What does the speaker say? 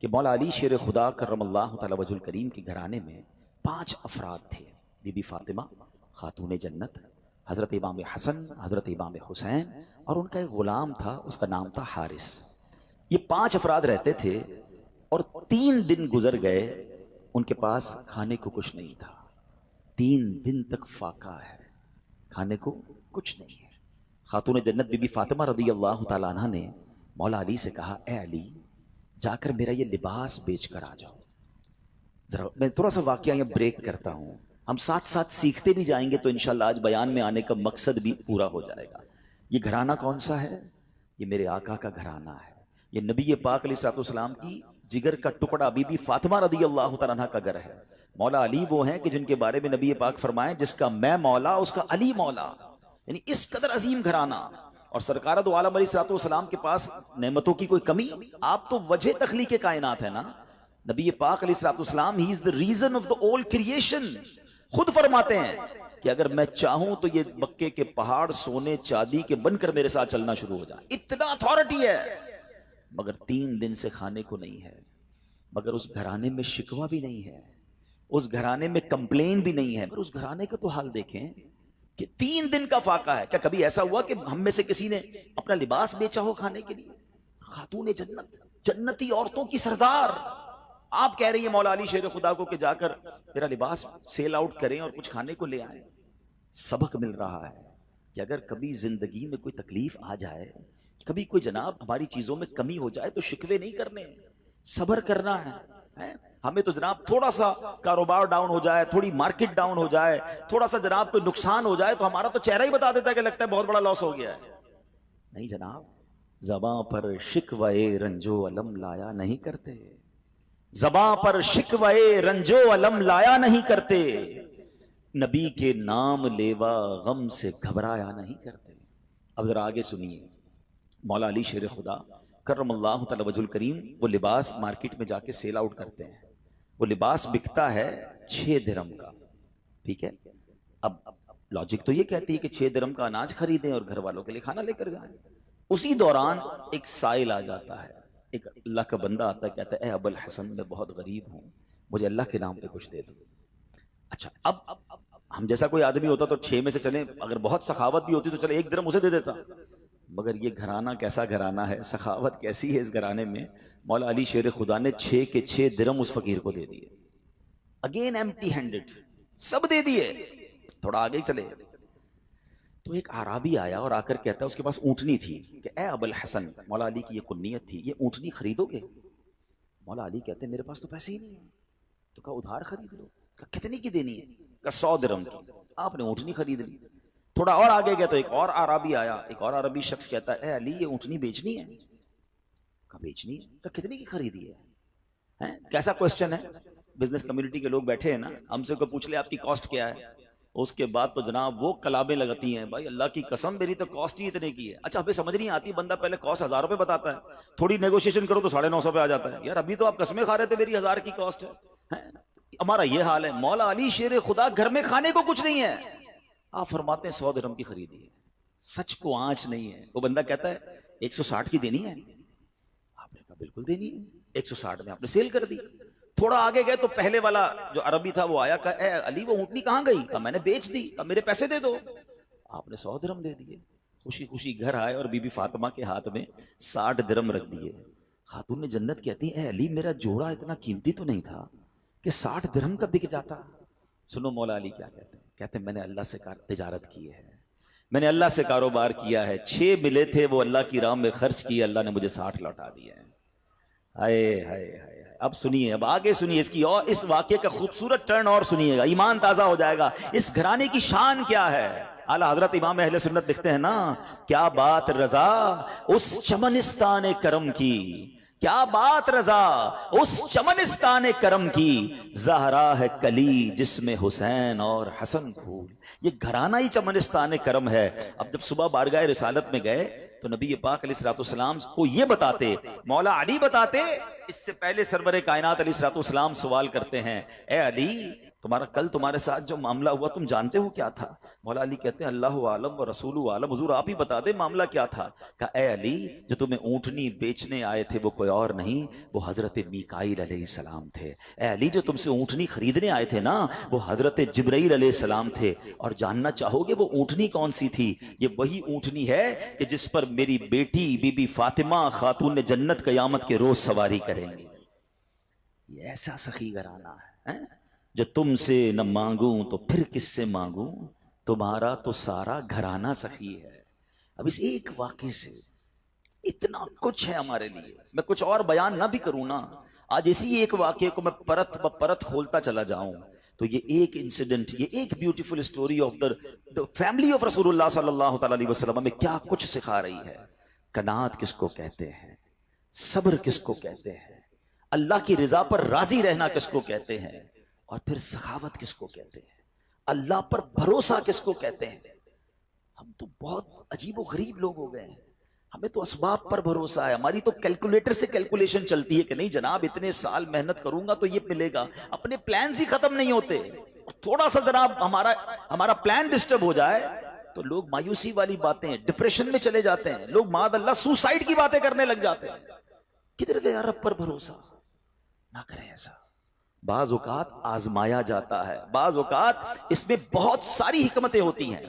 کہ مولا علی شیر خدا کرم اللہ تعالی وجہ الکریم کے گھرانے میں 5 افراد تھے. بی بی فاطمہ خاتون جنت، حضرت امام حسن، حضرت امام حسین، اور ان کا ایک غلام تھا، اس کا نام تھا حارث. یہ 5 افراد رہتے تھے اور 3 دن گزر گئے، ان کے پاس کھانے کو کچھ نہیں تھا. 3 دن تک فاقہ ہے، کھانے کو کچھ نہیں ہے. خاتون جنت بی بی فاطمہ رضی اللہ تعالیٰ عنہ نے مولا علی سے کہا، اے علی جا کر میرا یہ لباس بیچ کر آ جاؤ. ذرا میں تھوڑا سا واقعہ یہ بریک کرتا ہوں، ہم ساتھ ساتھ سیکھتے بھی جائیں گے تو انشاءاللہ آج بیان میں آنے کا مقصد بھی پورا ہو جائے گا. یہ گھرانہ کون سا ہے؟ یہ میرے آقا کا گھرانہ ہے. یہ نبی پاک علیہ السلام کی جگر کا ٹکڑا بی بی فاطمہ رضی اللہ تعالیٰ عنہ کا گھر ہے. مولا علی وہ ہیں کہ جن کے بارے میں نبی پاک فرمائیں، جس کا میں مولا اس کا علی مولا. یعنی اس قدر عظیم گھرانہ. اور سرکار دو عالم علیہ السلام کے پاس نعمتوں کی کوئی کمی؟ آپ تو وجہ تخلیق کائنات ہے نا. نبی پاک علیہ السلام ہی از the reason of the all creation. خود فرماتے ہیں کہ اگر میں چاہوں تو یہ مکے کے پہاڑ سونے چاندی کے بن کر میرے ساتھ چلنا شروع ہو جائے، اتنا اتھارٹی ہے. مگر 3 دن سے کھانے کو نہیں ہے. مگر اس گھرانے میں شکوہ بھی نہیں ہے، اس گھرانے میں کمپلین بھی نہیں ہے. مگر اس گھرانے کا تو حال دیکھیں کہ 3 دن کا فاقہ ہے. کیا کبھی ایسا ہوا کہ ہم میں سے کسی نے اپنا لباس بیچا ہو کھانے کے لیے؟ خاتون جنت، جنتی عورتوں کی سردار، آپ کہہ رہی ہیں مولا علی شیر خدا کو کہ جا کر میرا لباس سیل آؤٹ کریں اور کچھ کھانے کو لے آئیں. سبق مل رہا ہے کہ اگر کبھی زندگی میں کوئی تکلیف آ جائے، کبھی کوئی جناب ہماری چیزوں میں کمی ہو جائے تو شکوے نہیں کرنے، صبر کرنا ہے. ہمیں تو جناب تھوڑا سا کاروبار ڈاؤن ہو جائے، تھوڑی مارکیٹ ڈاؤن ہو جائے، تھوڑا سا جناب کوئی نقصان ہو جائے تو ہمارا تو چہرہ ہی بتا دیتا ہے کہ لگتا ہے بہت بڑا لاس ہو گیا ہے. نہیں جناب، زباں پر شکوے رنجو علم لایا نہیں کرتے، زباں پر شکوے رنجو علم لایا نہیں کرتے، نبی کے نام لیوا غم سے گھبرایا نہیں کرتے. اب ذرا آگے سنیے. مولا علی شیر خدا کرم اللہ تعالی وجہ الکریم وہ لباس مارکیٹ میں جا کے سیل آؤٹ کرتے ہیں. وہ لباس بکتا ہے 6 درہم کا. ٹھیک ہے، اب لاجک تو یہ کہتی ہے کہ 6 درہم کا اناج خریدیں اور گھر والوں کے لیے کھانا لے کر جائیں. اسی دوران ایک سائل آ جاتا ہے، ایک اللہ کا بندہ آتا ہے، کہتا ہے اے ابو الحسن میں بہت غریب ہوں، مجھے اللہ کے نام پہ کچھ دے دو. اچھا، اب ہم جیسا کوئی آدمی ہوتا تو 6 میں سے چلیں، اگر بہت سخاوت بھی ہوتی تو چلے 1 درہم اسے دے دیتا. مگر یہ گھرانہ کیسا گھرانہ ہے، سخاوت کیسی ہے اس گھرانے میں. مولا علی شیر خدا نے 6 کے 6 درہم اس فقیر کو دے دیے. اگین ایمپٹی ہینڈڈ، سب دے دیے. تھوڑا آگے چلے تو ایک اعرابی آیا اور آ کر کہتا ہے، اس کے پاس اونٹنی تھی، کہ اے ابو الحسن، مولا علی کی یہ کنیت تھی، یہ اونٹنی خریدو گے؟ مولا علی کہتے ہیں میرے پاس تو پیسے ہی نہیں ہیں. تو کہا ادھار خرید لو. کہا کتنے کی دینی ہے؟ کہا 100 درہم کی. آپ نے اونٹنی خرید لی. تھوڑا اور آگے گیا تو ایک اور عربی آیا، ایک اور عربی شخص کہتا ہے اے علی یہ اونٹنی بیچنی ہے؟ کہا بیچنی ہے. کہا کتنے کی خریدی ہے؟ کیسا کوسچن ہے. بزنس کمیونٹی کے لوگ بیٹھے ہیں نا، ہم سے کوئی پوچھ لے آپ کی کاسٹ کیا ہے، اس کے بعد تو جناب وہ کلابیں لگتی ہیں، بھائی اللہ کی قسم میری تو کاسٹ ہی اتنے کی ہے. اچھا ہمیں سمجھ نہیں آتی، بندہ پہلے کاسٹ 1000 روپے بتاتا ہے، تھوڑی نیگوشیشن کرو تو 950 پہ آ جاتا ہے. یار ابھی تو آپ قسمیں کھا رہے تھے میری 1000 کی کاسٹ ہے. ہمارا یہ حال ہے. مولا علی شیر خدا گھر میں کھانے کو کچھ نہیں ہے، آپ فرماتے ہیں 100 درہم کی خریدی ہے. سچ کو آنچ نہیں ہے. وہ بندہ کہتا ہے 160 کی دینی ہے. آپ نے کہا بالکل دینی ہے. 160 میں آپ نے سیل کر دی. تھوڑا آگے گئے تو پہلے والا جو عربی تھا وہ آیا، کہا اے علی وہ اونٹنی کہاں گئی؟ کہا میں نے بیچ دی. کہا میرے پیسے دے دو. آپ نے 100 درہم دے دیے. خوشی خوشی گھر آئے اور بی بی فاطمہ کے ہاتھ میں 60 درہم رکھ دیے. خاتون جنت کہتی ہیں اے علی میرا جوڑا اتنا قیمتی تو نہیں تھا کہ 60 درہم کا بک جاتا. سنو مولا علی کیا کہتے ہیں. کہتے ہیں میں نے اللہ سے تجارت کی ہے، میں نے اللہ سے کاروبار کیا ہے. 6 ملے تھے وہ اللہ کی راہ میں خرچ کیے، اللہ نے مجھے 60 لوٹا دیے ہیں. ہائے ہائے ہائے. اب سنیے، اب آگے سنیے اس کی اور اس واقعے کا خوبصورت ٹرن اور سنیے گا، ایمان تازہ ہو جائے گا. اس گھرانے کی شان کیا ہے. اعلیٰ حضرت امام اہل سنت لکھتے ہیں نا، کیا بات رضا اس چمنستان کرم کی، کیا بات رضا اس چمنستان کرم کی، زہرا ہے کلی جس میں حسین اور حسن پھول. یہ گھرانہ ہی چمنستان کرم ہے. اب جب صبح بارگاہ رسالت میں گئے تو نبی پاک علیہ السلام کو یہ بتاتے، مولا علی بتاتے. اس سے پہلے سرور کائنات علیہ السلام سوال کرتے ہیں اے علی تمہارا کل تمہارے ساتھ جو معاملہ ہوا تم جانتے ہو کیا تھا؟ مولا علی کہتے ہیں اللہ عالم و رسول عالم، حضور آپ ہی بتا دیں معاملہ کیا تھا؟ کہا اے علی، جو تمہیں اونٹنی بیچنے آئے تھے وہ کوئی اور نہیں، وہ حضرت میکائیل علیہ السلام تھے۔ اے علی، جو تم سے اونٹنی خریدنے آئے تھے نا، وہ حضرت جبرائیل علیہ السلام تھے۔ اور جاننا چاہو گے وہ اونٹنی کون سی تھی؟ یہ وہی اونٹنی ہے کہ جس پر میری بیٹی بی بی فاطمہ خاتون جنت قیامت کے روز سواری کریں گی۔ یہ ایسا سخی گھرانہ ہے جو تم سے نہ مانگوں تو پھر کس سے مانگوں، تمہارا تو سارا گھرانہ سخی ہے۔ اب اس ایک واقعے سے اتنا کچھ ہے ہمارے لیے، میں کچھ اور بیان نہ بھی کروں نا، آج اسی ایک واقعے کو میں پرت پرت کھولتا چلا جاؤں تو یہ ایک انسیڈنٹ، یہ ایک beautiful story of the family of رسول اللہ صلی اللہ تعالی علیہ وسلم میں کیا کچھ سکھا رہی ہے۔ قناعت کس کو کہتے ہیں، صبر کس کو کہتے ہیں، اللہ کی رضا پر راضی رہنا کس کو کہتے ہیں، اور پھر سخاوت کس کو کہتے ہیں، اللہ پر بھروسہ کس کو کہتے ہیں۔ ہم تو بہت عجیب و غریب لوگ ہو گئے ہیں، ہمیں تو اسباب پر بھروسہ ہے، ہماری تو کیلکولیٹر سے کیلکولیشن چلتی ہے کہ نہیں جناب اتنے سال محنت کروں گا تو یہ ملے گا، اپنے پلانز ہی ختم نہیں ہوتے۔ تھوڑا سا جناب ہمارا پلان ڈسٹرب ہو جائے تو لوگ مایوسی والی باتیں، ڈپریشن میں چلے جاتے ہیں، لوگ معاذ اللہ سوسائڈ کی باتیں کرنے لگ جاتے ہیں۔ کدھر گیا رب پر بھروسہ؟ نہ کریں ایسا۔ بعض اوقات آزمایا جاتا ہے، بعض اوقات اس میں بہت ساری حکمتیں ہوتی ہیں۔